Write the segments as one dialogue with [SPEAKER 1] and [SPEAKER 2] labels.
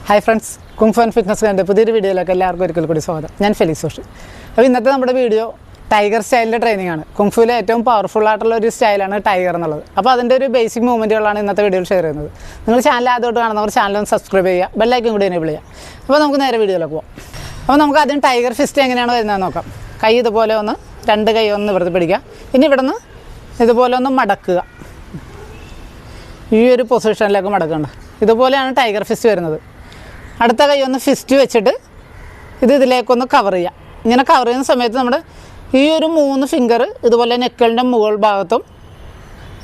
[SPEAKER 1] Hi friends, kung fu and fitness കണ്ട പുതിയൊരു വീഡിയോയിലേക്ക് എല്ലാവർക്കും ഒരിക്കൽ കൂടി സ്വാഗതം. ഞാൻ ഫെലിക്സ് ജോഷി. അപ്പോൾ ഇന്നത്തെ നമ്മുടെ വീഡിയോ ടൈഗർ സ്റ്റൈലിൻ്റെ ട്രെയിനിങ് ആണ്. കുങ്ഫുവിലെ ഏറ്റവും പവർഫുൾ ആയിട്ടുള്ള ഒരു സ്റ്റൈലാണ് ടൈഗർ എന്നുള്ളത്. അപ്പോൾ അതിൻ്റെ ഒരു ബേസിക് മൂവ്മെൻറ്റുകളാണ് ഇന്നത്തെ വീഡിയോയിൽ ഷെയർ ചെയ്യുന്നത്. നിങ്ങൾ ചാനൽ ആദ്യമായിട്ട് കാണുന്നവർ ചാനലൊന്ന് സബ്സ്ക്രൈബ് ചെയ്യുക, ബെല്ലൈക്കൻ കൂടി എനേബിൾ ചെയ്യുക. അപ്പോൾ നമുക്ക് നേരെ വീഡിയോയിലേക്ക് പോകാം. അപ്പോൾ നമുക്ക് ആദ്യം ടൈഗർ ഫിസ്റ്റ് എങ്ങനെയാണ് വരുന്നതെന്ന് നോക്കാം. കൈ ഇതുപോലെ ഒന്ന്, രണ്ട് കൈ ഒന്ന് ഇവിടുത്തെ പിടിക്കുക. ഇനി ഇവിടെ നിന്ന് ഇതുപോലെ ഒന്ന് മടക്കുക. ഈ ഒരു പൊസിഷനിലേക്ക് മടക്കണ്ട. ഇതുപോലെയാണ് ടൈഗർ ഫിസ്റ്റ് വരുന്നത്. അടുത്ത കൈ ഒന്ന് ഫിസ്റ്റ് വെച്ചിട്ട് ഇതിലേക്കൊന്ന് കവർ ചെയ്യുക. ഇങ്ങനെ കവർ ചെയ്യുന്ന സമയത്ത് നമ്മുടെ ഈ ഒരു 3 ഫിംഗർ ഇതുപോലെ നെക്കലിൻ്റെ മുകൾ ഭാഗത്തും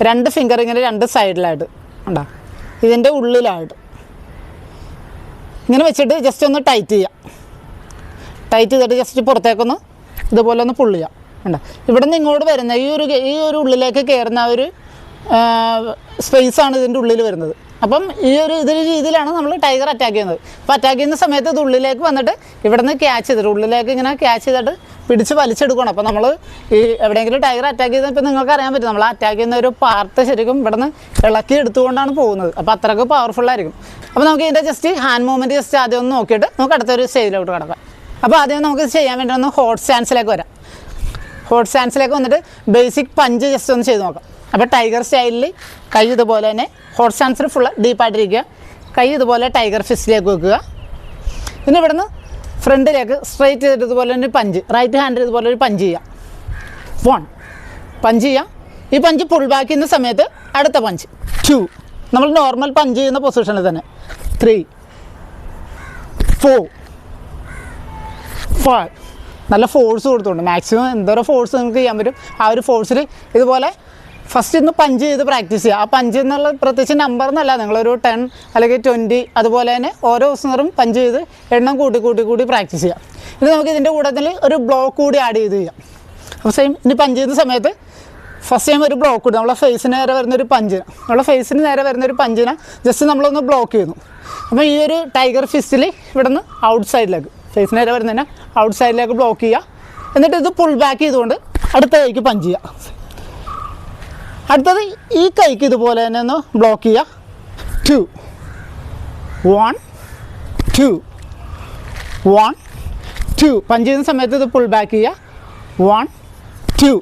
[SPEAKER 1] 2 ഫിംഗർ ഇങ്ങനെ 2 സൈഡിലായിട്ട് ഉണ്ടോ, ഇതിൻ്റെ ഉള്ളിലായിട്ട് ഇങ്ങനെ വെച്ചിട്ട് ജസ്റ്റ് ഒന്ന് ടൈറ്റ് ചെയ്യുക. ടൈറ്റ് ചെയ്തിട്ട് ജസ്റ്റ് പുറത്തേക്കൊന്ന് ഇതുപോലെ ഒന്ന് പുള്ള് ചെയ്യുക. ഉണ്ടോ, ഇവിടെ നിന്ന് ഇങ്ങോട്ട് വരുന്ന ഈ ഒരു ഉള്ളിലേക്ക് കയറുന്ന ഒരു സ്പേസാണ് ഇതിൻ്റെ ഉള്ളിൽ വരുന്നത്. അപ്പം ഇതൊരു രീതിയിലാണ് നമ്മൾ ടൈഗർ അറ്റാക്ക് ചെയ്യുന്നത്. അപ്പോൾ അറ്റാക്ക് ചെയ്യുന്ന സമയത്ത് ഇത് ഉള്ളിലേക്ക് വന്നിട്ട് ഇവിടെ നിന്ന് ക്യാച്ച് ചെയ്തിട്ട് ഉള്ളിലേക്ക് ഇങ്ങനെ ക്യാച്ച് ചെയ്തിട്ട് പിടിച്ച് വലിച്ചെടുക്കണം. അപ്പോൾ നമ്മൾ ഈ എവിടെയെങ്കിലും ടൈഗർ അറ്റാക്ക് ചെയ്താൽ ഇപ്പോൾ നിങ്ങൾക്ക് അറിയാൻ പറ്റും, നമ്മൾ അറ്റാക്ക് ചെയ്യുന്ന ഒരു പാർട്ട് ശരിക്കും ഇവിടെ നിന്ന് ഇളക്കി എടുത്തുകൊണ്ടാണ് പോകുന്നത്. അപ്പോൾ അത്രയ്ക്ക് പവർഫുള്ളായിരിക്കും. അപ്പോൾ നമുക്ക് ഇതിൻ്റെ ജസ്റ്റ് ഹാൻഡ് മൂവ്മെൻറ്റ് ജസ്റ്റ് ആദ്യം ഒന്ന് നോക്കിയിട്ട് നമുക്ക് അടുത്തൊരു സ്റ്റേജിലോട്ട് കിടക്കാം. അപ്പോൾ ആദ്യം നമുക്ക് ചെയ്യാൻ വേണ്ടി ഒന്ന് ഹോട്ട് സ്റ്റാൻസിലേക്ക് വരാം. ഹോട്ട് സ്റ്റാൻസിലേക്ക് വന്നിട്ട് ബേസിക് പഞ്ച് ജസ്റ്റ് ഒന്ന് ചെയ്ത് നോക്കാം. അപ്പോൾ ടൈഗർ സ്റ്റൈലിൽ കൈ ഇതുപോലെ തന്നെ ഹോട്ട് സ്റ്റാൻസിൽ ഫുള്ള് ഡീപ്പായിട്ടിരിക്കുക. കൈ ഇതുപോലെ ടൈഗർ ഫിസ്റ്റിലേക്ക് വെക്കുക. പിന്നെ ഇവിടുന്ന് ഫ്രണ്ടിലേക്ക് സ്ട്രൈറ്റ് ചെയ്തിട്ട് ഇതുപോലെ ഒരു പഞ്ച്, റൈറ്റ് ഹാൻഡിൽ ഇതുപോലെ ഒരു പഞ്ച് ചെയ്യുക. 1 പഞ്ച് ചെയ്യുക. ഈ പഞ്ച് പുൾ ബാക്ക് ചെയ്യുന്ന സമയത്ത് അടുത്ത പഞ്ച് 2, നമ്മൾ നോർമൽ പഞ്ച് ചെയ്യുന്ന പൊസിഷനിൽ തന്നെ 3, 4, 5. നല്ല ഫോഴ്സ് കൊടുത്തുകൊണ്ട് മാക്സിമം എന്തോരം ഫോഴ്സ് നിങ്ങൾക്ക് ചെയ്യാൻ പറ്റും ആ ഒരു ഫോഴ്സിൽ ഇതുപോലെ ഫസ്റ്റ് ഇന്ന് പഞ്ച് ചെയ്ത് പ്രാക്ടീസ് ചെയ്യുക. ആ പഞ്ച് എന്നുള്ള പ്രത്യേകിച്ച് നമ്പർ എന്നല്ല, നിങ്ങളൊരു 10 അല്ലെങ്കിൽ 20 അതുപോലെ തന്നെ ഓരോ ദിവസം പഞ്ച് ചെയ്ത് എണ്ണം കൂട്ടി പ്രാക്ടീസ് ചെയ്യാം. ഇത് നമുക്ക് ഇതിൻ്റെ കൂട്ടത്തിൽ ഒരു ബ്ലോക്ക് കൂടി ആഡ് ചെയ്ത് ചെയ്യാം. അപ്പോൾ സെയിം ഇനി പഞ്ച് ചെയ്യുന്ന സമയത്ത് ഫസ്റ്റ് ടൈം ഒരു ബ്ലോക്ക് കൂടി നമ്മളെ ഫേസിന് നേരെ വരുന്നൊരു പഞ്ചിന്, നമ്മളെ ഫേസിന് നേരെ വരുന്നൊരു പഞ്ചിനെ ജസ്റ്റ് നമ്മളൊന്ന് ബ്ലോക്ക് ചെയ്യുന്നു. അപ്പോൾ ഈ ഒരു ടൈഗർ ഫിസ്റ്റിൽ ഇവിടെ നിന്ന് ഔട്ട് സൈഡിലേക്ക് ഫേസിന് നേരെ വരുന്നതിനെ ഔട്ട് സൈഡിലേക്ക് ബ്ലോക്ക് ചെയ്യുക. എന്നിട്ട് ഇത് പുൾ ബാക്ക് ചെയ്തുകൊണ്ട് അടുത്ത കൈക്ക് പഞ്ച് ചെയ്യുക. അടുത്തത് ഈ കൈക്ക് ഇതുപോലെ തന്നെ ഒന്ന് ബ്ലോക്ക് ചെയ്യുക. 2, 1, 2, 1, 2 പഞ്ച് ചെയ്യുന്ന സമയത്ത് ഇത് പുൾ ബാക്ക് ചെയ്യുക. 1, 2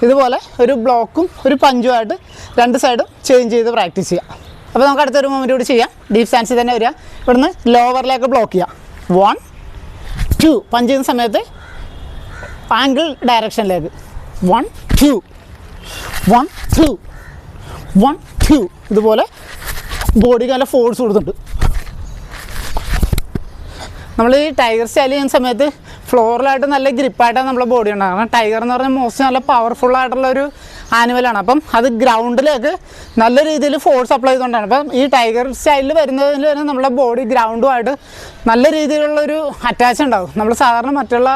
[SPEAKER 1] ഇതുപോലെ ഒരു ബ്ലോക്കും ഒരു പഞ്ചുമായിട്ട് 2 സൈഡും ചേഞ്ച് ചെയ്ത് പ്രാക്ടീസ് ചെയ്യാം. അപ്പോൾ നമുക്ക് അടുത്തൊരു മൂവ്മെൻറ്റ് കൂടി ചെയ്യാം. ഡീപ്പ് സ്റ്റാൻസിൽ തന്നെ വരിക. ഇവിടുന്ന് ലോവറിലേക്ക് ബ്ലോക്ക് ചെയ്യുക. 1, 2 പഞ്ച് ചെയ്യുന്ന സമയത്ത് ആംഗിൾ ഡയറക്ഷനിലേക്ക് 1, 2, 1, 2, 1, 2 ഇതുപോലെ ബോഡിക്ക് നല്ല ഫോഴ്സ് കൊടുത്തിട്ടുണ്ട്. നമ്മൾ ഈ ടൈഗർ സ്റ്റൈൽ ചെയ്യുന്ന സമയത്ത് ഫ്ലോറിലായിട്ട് നല്ല ഗ്രിപ്പായിട്ടാണ് നമ്മളെ ബോഡി ഉണ്ടാകും. കാരണം ടൈഗർ എന്ന് പറഞ്ഞാൽ മോസ്റ്റ് നല്ല പവർഫുള്ളായിട്ടുള്ളൊരു ആനിമലാണ്. അപ്പം അത് ഗ്രൗണ്ടിലേക്ക് നല്ല രീതിയിൽ ഫോഴ്സ് അപ്ലൈ ചെയ്തുകൊണ്ടാണ്. അപ്പം ഈ ടൈഗർ സ്റ്റൈലിൽ വരുന്നതിൽ തന്നെ നമ്മളെ ബോഡി ഗ്രൗണ്ടുമായിട്ട് നല്ല രീതിയിലുള്ളൊരു അറ്റാച്ച് ഉണ്ടാകും. നമ്മൾ സാധാരണ മറ്റുള്ള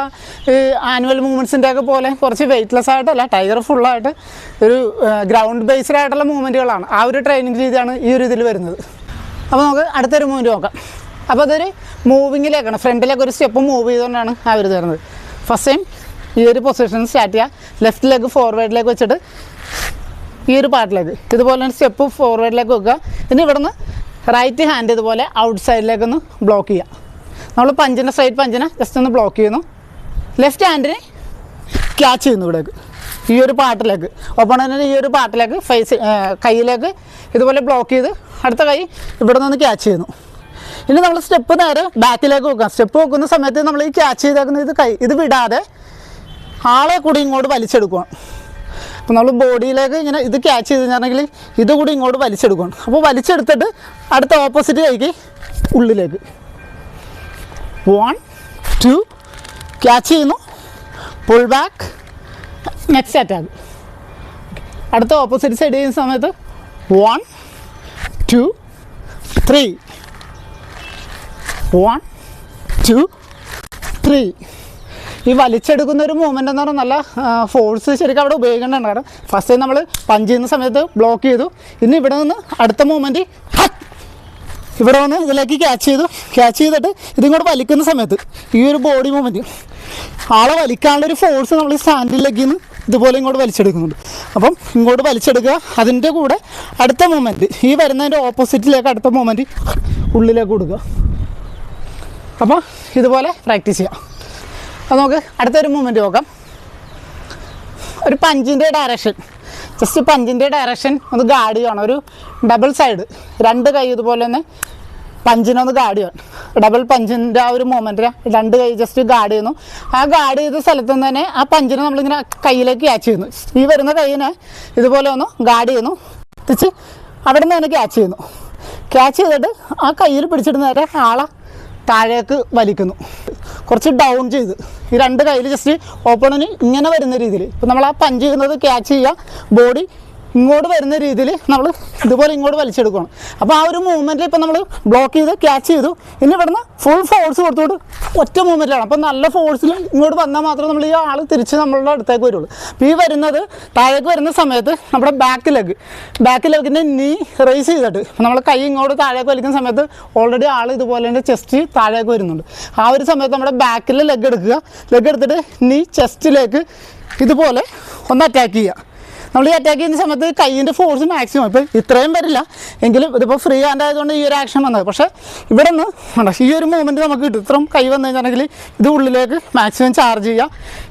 [SPEAKER 1] ഈ ആനുവൽ മൂവ്മെൻറ്റ്സിൻ്റെ ഒക്കെ പോലെ കുറച്ച് വെയ്റ്റ്ലെസ് ആയിട്ടല്ല, ടൈഗർ ഫുള്ളായിട്ട് ഒരു ഗ്രൗണ്ട് ബേസ്ഡ് ആയിട്ടുള്ള മൂവ്മെൻറ്റുകളാണ്. ആ ഒരു ട്രെയിനിങ് രീതിയാണ് ഈ ഒരു ഇതിൽ വരുന്നത്. അപ്പോൾ നമുക്ക് അടുത്തൊരു മൂവ്മെൻറ്റ് നോക്കാം. അപ്പോൾ അതൊരു മൂവിങ്ങിലേക്കാണ്, ഫ്രണ്ടിലേക്ക് ഒരു സ്റ്റെപ്പ് മൂവ് ചെയ്തുകൊണ്ടാണ് ആ ഒരു തരുന്നത്. ഫസ്റ്റ് ടൈം ഈ ഒരു പൊസിഷൻ സ്റ്റാർട്ട് ചെയ്യുക. ലെഫ്റ്റ് ലെഗ് ഫോർവേഡിലേക്ക് വെച്ചിട്ട് ഈ ഒരു പാർട്ടിലേക്ക് ഇതുപോലെ ഒരു സ്റ്റെപ്പ് ഫോർവേഡിലേക്ക് വെക്കുക. ഇനി ഇവിടുന്ന് റൈറ്റ് ഹാൻഡ് ഇതുപോലെ ഔട്ട് സൈഡിലേക്കൊന്ന് ബ്ലോക്ക് ചെയ്യുക. നമ്മൾ പഞ്ചിനെ സ്ട്രൈറ്റ് പഞ്ചിനെ ജസ്റ്റ് ഒന്ന് ബ്ലോക്ക് ചെയ്യുന്നു. ലെഫ്റ്റ് ഹാൻഡിനെ ക്യാച്ച് ചെയ്യുന്നു ഇവിടേക്ക് ഈ ഒരു പാർട്ടിലേക്ക്, ഒപ്പണൻറ്റിന് ഈ ഒരു പാർട്ടിലേക്ക് ഫേസ് കൈയിലേക്ക് ഇതുപോലെ ബ്ലോക്ക് ചെയ്ത് അടുത്ത കൈ ഇവിടെ നിന്ന് ക്യാച്ച് ചെയ്യുന്നു. ഇനി നമ്മൾ സ്റ്റെപ്പ് നേരെ ബാക്കിലേക്ക് വെക്കാം. സ്റ്റെപ്പ് വെക്കുന്ന സമയത്ത് നമ്മൾ ഈ ക്യാച്ച് ചെയ്തേക്കുന്ന ഇത് വിടാതെ ആളെ കൂടി ഇങ്ങോട്ട് വലിച്ചെടുക്കുകയാണ്. അപ്പോൾ നമ്മൾ ബോഡിയിലേക്ക് ഇങ്ങനെ ഇത് ക്യാച്ച് ചെയ്ത് കഴിഞ്ഞാണെങ്കിൽ ഇതുകൂടി ഇങ്ങോട്ട് വലിച്ചെടുക്കുകയാണ്. അപ്പോൾ വലിച്ചെടുത്തിട്ട് അടുത്ത ഓപ്പോസിറ്റ് കൈക്ക് ഉള്ളിലേക്ക് 1, 2 ക്യാച്ച് ചെയ്യുന്നു, പുൾ ബാക്ക്, നെക്സ്റ്റ് അറ്റാക്ക്. അടുത്ത ഓപ്പോസിറ്റ് സൈഡ് ചെയ്യുന്ന സമയത്ത് 1, 2, 3, 1, 2, 3 ഈ വലിച്ചെടുക്കുന്ന ഒരു മൂവ്മെൻ്റ് എന്ന് പറഞ്ഞാൽ നല്ല ഫോഴ്സ് ശരിക്കും അവിടെ ഉപയോഗിക്കേണ്ടതാണ്. കാരണം ഫസ്റ്റ് നമ്മൾ പഞ്ച് ചെയ്യുന്ന സമയത്ത് ബ്ലോക്ക് ചെയ്തു. ഇനി ഇവിടെ നിന്ന് അടുത്ത മൂവ്മെൻറ്റ് ഇവിടെ വന്ന് ഇതിലേക്ക് ക്യാച്ച് ചെയ്തിട്ട് ഇതിങ്ങോട്ട് വലിക്കുന്ന സമയത്ത് ഈ ഒരു ബോഡി മൂവ്മെൻറ്റ് ആളെ വലിക്കാനുള്ളൊരു ഫോഴ്സ് നമ്മൾ സ്റ്റാൻഡിലേക്ക് നിന്ന് ഇതുപോലെ ഇങ്ങോട്ട് വലിച്ചെടുക്കുന്നുണ്ട്. അപ്പം ഇങ്ങോട്ട് വലിച്ചെടുക്കുക. അതിൻ്റെ കൂടെ അടുത്ത മൂവ്മെൻറ്റ് ഈ വരുന്നതിൻ്റെ ഓപ്പോസിറ്റിലേക്ക് അടുത്ത മൂവ്മെൻറ്റ് ഉള്ളിലേക്ക് കൊടുക്കുക. അപ്പോൾ ഇതുപോലെ പ്രാക്ടീസ് ചെയ്യാം. അപ്പോൾ നമുക്ക് അടുത്തൊരു മൂവ്മെൻറ്റ് നോക്കാം. ഒരു പഞ്ചിൻ്റെ ഡയറക്ഷൻ, ജസ്റ്റ് പഞ്ചിൻ്റെ ഡയറക്ഷൻ ഒന്ന് ഗാർഡ് ചെയ്യണം. ഒരു ഡബിൾ സൈഡ്, രണ്ട് കൈ ഇതുപോലെ തന്നെ പഞ്ചിനൊന്ന് ഗാർഡ് ചെയ്യണം. ഡബിൾ പഞ്ചിൻ്റെ ആ ഒരു മൂവ്മെൻറ്റിൽ രണ്ട് കൈ ജസ്റ്റ് ഗാർഡ് ചെയ്യുന്നു. ആ ഗാർഡ് ചെയ്ത സ്ഥലത്ത് നിന്ന് തന്നെ ആ പഞ്ചിനെ നമ്മളിങ്ങനെ കയ്യിലേക്ക് ക്യാച്ച് ചെയ്യുന്നു. ഈ വരുന്ന കൈയിനെ ഇതുപോലെ ഒന്ന് ഗാർഡ് ചെയ്യുന്നു, തിരിച്ച് അവിടെ നിന്ന് തന്നെ ക്യാച്ച് ചെയ്യുന്നു. ക്യാച്ച് ചെയ്തിട്ട് ആ കയ്യിൽ പിടിച്ചിട്ട് നേരെ ആളെ താഴേക്ക് വലിക്കുന്നു. കുറച്ച് ഡൗൺ ചെയ്ത് ഈ രണ്ട് കയ്യിൽ ജസ്റ്റ് ഓപ്പണിന് ഇങ്ങനെ വരുന്ന രീതിയിൽ, ഇപ്പം നമ്മൾ ആ പഞ്ച് ചെയ്യുന്നത് ക്യാച്ച് ചെയ്യുക, ബോഡി ഇങ്ങോട്ട് വരുന്ന രീതിയിൽ നമ്മൾ ഇതുപോലെ ഇങ്ങോട്ട് വലിച്ചെടുക്കണം. അപ്പോൾ ആ ഒരു മൂവ്മെൻറ്റിൽ ഇപ്പം നമ്മൾ ബ്ലോക്ക് ചെയ്ത് ക്യാച്ച് ചെയ്തു. ഇനി ഇവിടുന്ന് ഫുൾ ഫോഴ്സ് കൊടുത്തോട്ട് ഒറ്റ മൂവ്മെൻറ്റിലാണ്. അപ്പം നല്ല ഫോഴ്സിൽ ഇങ്ങോട്ട് വന്നാൽ മാത്രമേ നമ്മൾ ഈ ആൾ തിരിച്ച് നമ്മളുടെ അടുത്തേക്ക് വരുള്ളൂ. അപ്പോൾ ഈ വരുന്നത് താഴേക്ക് വരുന്ന സമയത്ത് നമ്മുടെ ബാക്ക് ലെഗിൻ്റെ നീ റേസ് ചെയ്തിട്ട് നമ്മൾ കൈ ഇങ്ങോട്ട് താഴേക്ക് വലിക്കുന്ന സമയത്ത് ഓൾറെഡി ആൾ ഇതുപോലെ തന്നെ ചെസ്റ്റ് താഴേക്ക് വരുന്നുണ്ട്. ആ ഒരു സമയത്ത് നമ്മുടെ ബാക്കിൽ ലെഗ് എടുത്തിട്ട് നീ ചെസ്റ്റിലേക്ക് ഇതുപോലെ ഒന്ന് അറ്റാക്ക് ചെയ്യുക. നമ്മൾ ഈ അറ്റാക്ക് ചെയ്യുന്ന സമയത്ത് കൈയിൻ്റെ ഫോഴ്സ് മാക്സിമം, ഇപ്പോൾ ഇത്രയും വരില്ല എങ്കിലും ഇതിപ്പോൾ ഫ്രീ ഹാൻഡ് ആയതുകൊണ്ട് ഈ ഒരു ആക്ഷൻ വന്നത്. പക്ഷേ ഇവിടെ നിന്ന് ഈ ഒരു മൂവ്മെൻറ്റ് നമുക്ക് കിട്ടും. ഇത്രയും കൈ വന്നു കഴിഞ്ഞാണെങ്കിൽ ഇത് ഉള്ളിലേക്ക് മാക്സിമം ചാർജ് ചെയ്യുക.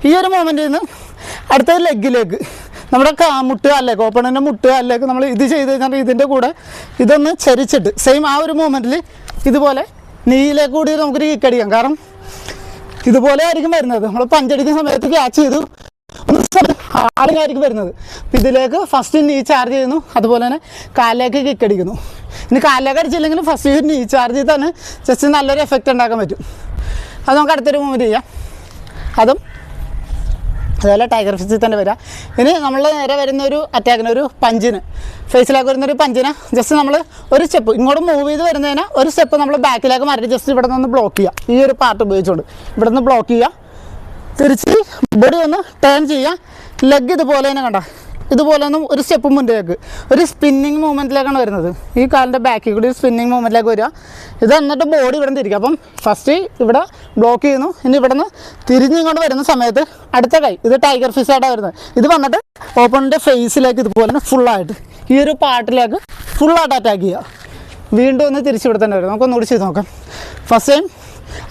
[SPEAKER 1] ഈ ഒരു മൂവ്മെൻറ്റിൽ നിന്ന് അടുത്ത ലെഗിലേക്ക് നമ്മുടെ മുട്ട് അല്ലേക്ക്, ഓപ്പണിൻ്റെ മുട്ട് അല്ലേക്ക് നമ്മൾ ഇത് ചെയ്ത് കഴിഞ്ഞാൽ ഇതിൻ്റെ കൂടെ ഇതൊന്ന് ചരിച്ചിട്ട് സെയിം ആ ഒരു മൂവ്മെൻറ്റിൽ ഇതുപോലെ നീയിലേക്ക് കൂടി നമുക്കൊരു കിക്ക് അടിക്കാം. കാരണം ഇതുപോലെ ആയിരിക്കും വരുന്നത്. നമ്മൾ പഞ്ചടിക്കുന്ന സമയത്ത് ക്യാച്ച് ചെയ്തു ആളിനായിരിക്കും വരുന്നത്. അപ്പം ഇതിലേക്ക് ഫസ്റ്റ് നീ ചാർജ് ചെയ്യുന്നു, അതുപോലെ തന്നെ കാലിലേക്ക് കിക്ക് അടിക്കുന്നു. ഇനി കാലിലേക്ക് അടിച്ചില്ലെങ്കിലും ഫസ്റ്റ് നീ ചാർജ് ചെയ്ത് തന്നെ ജസ്റ്റ് നല്ലൊരു എഫക്റ്റ് ഉണ്ടാക്കാൻ പറ്റും. അത് നമുക്ക് അടുത്തൊരു മൂവ്മെൻറ്റ് ചെയ്യാം. അതുപോലെ ടൈഗർ ഫിഷിൽ തന്നെ വരിക. ഇനി നമ്മൾ നേരെ വരുന്ന ഒരു അറ്റാക്കിന്, ഒരു പഞ്ചിന്, ഫേസിലേക്ക് വരുന്നൊരു പഞ്ചിന് ജസ്റ്റ് നമ്മൾ ഒരു സ്റ്റെപ്പ് ഇങ്ങോട്ട് മൂവ് ചെയ്ത് വരുന്നതിന് ഒരു സ്റ്റെപ്പ് നമ്മൾ ബാക്കിലേക്ക് മാറ്റി ജസ്റ്റ് ഇവിടെ നിന്ന് ബ്ലോക്ക് ചെയ്യുക. ഈ ഒരു പാർട്ട് ഉപയോഗിച്ചുകൊണ്ട് ഇവിടെ നിന്ന് ബ്ലോക്ക് ചെയ്യുക. തിരിച്ച് ബോഡി ഒന്ന് ടേൺ ചെയ്യുക. ലെഗ് ഇതുപോലെ തന്നെ കണ്ട, ഇതുപോലെ ഒന്നും ഒരു സ്റ്റെപ്പ് മുന്നിലേക്ക് ഒരു സ്പിന്നിങ് മൂവ്മെൻറ്റിലേക്കാണ് വരുന്നത്. ഈ കാലിൻ്റെ ബാക്കിൽ കൂടി സ്പിന്നിങ് മൂവ്മെൻറ്റിലേക്ക് വരിക. ഇത് എന്നിട്ട് ബോഡി ഇവിടെ നിന്ന് തിരിക്കുക. അപ്പം ഫസ്റ്റ് ഇവിടെ ബ്ലോക്ക് ചെയ്യുന്നു. ഇനി ഇവിടെ നിന്ന് തിരിഞ്ഞിങ്ങോട്ട് വരുന്ന സമയത്ത് അടുത്ത കൈ, ഇത് ടൈഗർ ഫിഷായിട്ടാണ് വരുന്നത്. ഇത് വന്നിട്ട് ഓപ്പണിൻ്റെ ഫേസിലേക്ക് ഇതുപോലെ തന്നെ ഫുള്ളായിട്ട് ഈ ഒരു പാർട്ടിലേക്ക് ഫുള്ളായിട്ട് അറ്റാക്ക് ചെയ്യുക. വീണ്ടും ഒന്ന് തിരിച്ചിവിടെ തന്നെ വരും. നമുക്കൊന്നുകൂടി ചെയ്ത് നോക്കാം. ഫസ്റ്റ് ടൈം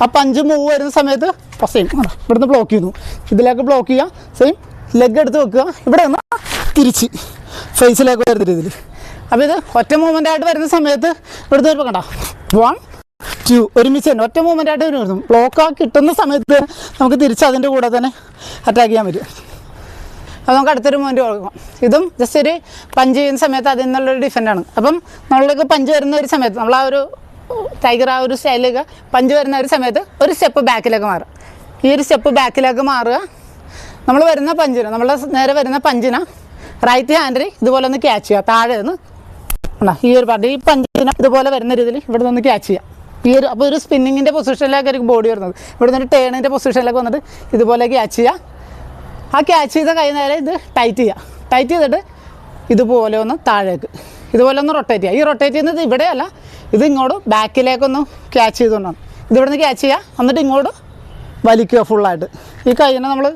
[SPEAKER 1] ആ പഞ്ച് മൂവ് വരുന്ന സമയത്ത് ഫസ്റ്റ് ടൈം ഇവിടുന്ന് ബ്ലോക്ക് ചെയ്യുന്നു, ഇതിലേക്ക് ബ്ലോക്ക് ചെയ്യുക. സെയിം ലെഗ് എടുത്ത് വെക്കുക. ഇവിടെ നിന്ന് തിരിച്ച് ഫേസിലേക്ക് വരുന്ന രീതിയിൽ. അപ്പോൾ ഇത് ഒറ്റ മൂവ്മെൻ്റ് ആയിട്ട് വരുന്ന സമയത്ത് ഇവിടുന്ന് വരുമ്പോൾ കണ്ട 1 2 ഒരുമിച്ച് തന്നെ ഒറ്റ മൂവ്മെൻ്റ് ആയിട്ട് വരുന്നു. ബ്ലോക്ക് കിട്ടുന്ന സമയത്ത് നമുക്ക് തിരിച്ച് അതിൻ്റെ കൂടെ തന്നെ അറ്റാക്ക് ചെയ്യാൻ പറ്റും. അത് നമുക്ക് അടുത്തൊരു മൂവ്മെൻറ്റ് കൊടുക്കാം. ഇതും ജസ്റ്റ് ഒരു പഞ്ച് ചെയ്യുന്ന സമയത്ത് അതിൽ നിന്നുള്ളൊരു ഡിഫൻഡാണ്. അപ്പം നമ്മളിലേക്ക് പഞ്ച് വരുന്ന ഒരു സമയത്ത് നമ്മൾ ആ ഒരു ടൈഗർ ആ ഒരു സ്റ്റൈലിലേക്ക് പഞ്ച് വരുന്ന ഒരു സമയത്ത് ഒരു സ്റ്റെപ്പ് ബാക്കിലേക്ക് മാറുക. ഈ ഒരു സ്റ്റെപ്പ് ബാക്കിലേക്ക് മാറുക. നമ്മൾ വരുന്ന പഞ്ചിന്, നമ്മൾ നേരെ വരുന്ന പഞ്ചിന് റൈറ്റ് ഹാൻഡിൽ ഇതുപോലെ ഒന്ന് ക്യാച്ച് ചെയ്യുക. താഴെ നിന്ന് ഈ ഒരു പാർട്ടി ഈ പഞ്ചിന് ഇതുപോലെ വരുന്ന രീതിയിൽ ഇവിടെ നിന്ന് ക്യാച്ച് ചെയ്യുക. ഈ ഒരു അപ്പോൾ ഒരു സ്പിന്നിങ്ങിൻ്റെ പൊസിഷനിലേക്കായിരിക്കും ബോഡി വരുന്നത്. ഇവിടെ നിന്ന് ടേണിൻ്റെ പൊസിഷനിലേക്ക് വന്നിട്ട് ഇതുപോലെ ക്യാച്ച് ചെയ്യുക. ആ ക്യാച്ച് ചെയ്ത കൈ നേരെ ഇത് ടൈറ്റ് ചെയ്യുക. ടൈറ്റ് ചെയ്തിട്ട് ഇതുപോലെ ഒന്ന് താഴേക്ക് ഇതുപോലെ ഒന്ന് റൊട്ടേറ്റ് ചെയ്യുക. ഈ റൊട്ടേറ്റ് ചെയ്യുന്നത് ഇവിടെയല്ല, ഇത് ഇങ്ങോട്ട് ബാക്കിലേക്കൊന്ന് ക്യാച്ച് ചെയ്തുകൊണ്ടാണ്. ഇതിവിടെ നിന്ന് ക്യാച്ച് ചെയ്യുക, എന്നിട്ട് ഇങ്ങോട്ട് വലിക്കുക ഫുള്ളായിട്ട്. ഈ കൈയിനെ നമ്മൾ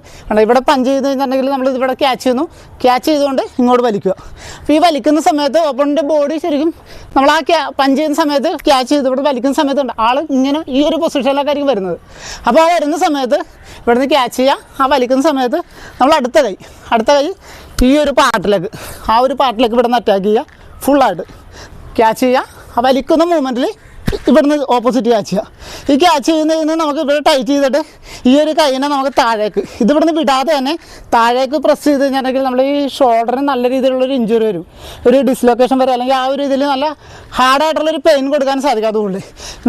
[SPEAKER 1] ഇവിടെ പഞ്ച് ചെയ്ത് കഴിഞ്ഞിട്ടുണ്ടെങ്കിൽ നമ്മൾ ഇവിടെ ക്യാച്ച് ചെയ്യുന്നു, ക്യാച്ച് ചെയ്തുകൊണ്ട് ഇങ്ങോട്ട് വലിക്കുക. അപ്പോൾ ഈ വലിക്കുന്ന സമയത്ത് ഓപ്പണിൻ്റെ ബോഡി ശരിക്കും നമ്മൾ ആ പഞ്ച് ചെയ്യുന്ന സമയത്ത് ക്യാച്ച് ചെയ്ത് ഇവിടെ വലിക്കുന്ന സമയത്തുണ്ട് ആൾ ഇങ്ങനെ ഈ ഒരു പൊസിഷനിലൊക്കെ ആയിരിക്കും വരുന്നത്. അപ്പോൾ ആ വരുന്ന സമയത്ത് ഇവിടെ നിന്ന് ക്യാച്ച് ചെയ്യുക. ആ വലിക്കുന്ന സമയത്ത് നമ്മൾ അടുത്ത കൈ ഈ ഒരു പാർട്ടിലേക്ക് ആ ഒരു പാർട്ടിലേക്ക് ഇവിടെ നിന്ന് അറ്റാക്ക് ചെയ്യുക. ഫുള്ളായിട്ട് ക്യാച്ച് ചെയ്യുക. ആ വലിക്കുന്ന മൂവ്മെൻറ്റിൽ ഇവിടുന്ന് ഓപ്പോസിറ്റ് ക്യാച്ച് ചെയ്യുക. ഈ ക്യാച്ച് ചെയ്യുന്നതിന് നമുക്ക് ഇവിടെ ടൈറ്റ് ചെയ്തിട്ട് ഈ ഒരു കൈയിനെ നമുക്ക് താഴേക്ക് ഇതിവിടുന്ന് വിടാതെ തന്നെ താഴേക്ക് പ്രസ് ചെയ്ത് കഴിഞ്ഞിട്ടുണ്ടെങ്കിൽ നമ്മൾ ഈ ഷോൾഡറിന് നല്ല രീതിയിലുള്ളൊരു ഇഞ്ചുറി വരും, ഒരു ഡിസ്ലൊക്കേഷൻ വരും, അല്ലെങ്കിൽ ആ ഒരു ഇതിൽ നല്ല ഹാർഡായിട്ടുള്ളൊരു പെയിൻ കൊടുക്കാൻ സാധിക്കും. അതുകൊണ്ട്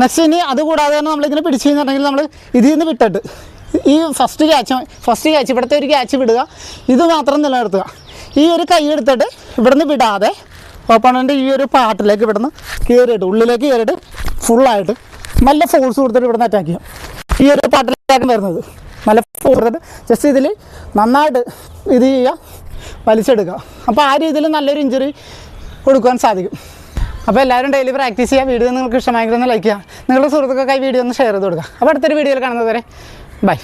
[SPEAKER 1] നെക്സ്റ്റ് ഇനി അതുകൂടാതെ തന്നെ നമ്മളിങ്ങനെ പിടിച്ച് കഴിഞ്ഞിട്ടുണ്ടെങ്കിൽ നമ്മൾ ഇതിൽ നിന്ന് വിട്ടിട്ട് ഈ ഫസ്റ്റ് ക്യാച്ച് ഇവിടുത്തെ ഒരു ക്യാച്ച് വിടുക, ഇത് മാത്രം നിലനിർത്തുക. ഈ ഒരു കൈ എടുത്തിട്ട് ഇവിടുന്ന് വിടാതെ ഓപ്പണൻ്റെ ഈ ഒരു പാർട്ടിലേക്ക് ഇവിടുന്ന് കയറിയിട്ട് ഉള്ളിലേക്ക് കയറിയിട്ട് ഫുള്ളായിട്ട് നല്ല ഫോഴ്സ് കൊടുത്തിട്ട് ഇവിടുന്ന് അറ്റാക്ക് ചെയ്യാം. ഈ ഒരു പാർട്ടിലേക്കാണ് വരുന്നത്. നല്ല ഫോഴ്സ് കൊടുത്തിട്ട് ജസ്റ്റ് ഇതിൽ നന്നായിട്ട് ഇത് ചെയ്യുക, വലിച്ചെടുക്കുക. അപ്പോൾ ആ രീതിയിൽ നല്ലൊരു ഇഞ്ചുറി കൊടുക്കാൻ സാധിക്കും. അപ്പോൾ എല്ലാവരും ഡെയിലി പ്രാക്ടീസ് ചെയ്യുക. വീഡിയോ നിങ്ങൾക്ക് ഇഷ്ടമായെങ്കിൽ ഒന്ന് ലൈക്ക് ചെയ്യുക. നിങ്ങളുടെ സുഹൃത്തുക്കൾക്കായി വീഡിയോ ഒന്ന് ഷെയർ ചെയ്ത് കൊടുക്കുക. അപ്പോൾ അടുത്തൊരു വീഡിയോയിൽ കാണുന്നത് വരെ ബൈ.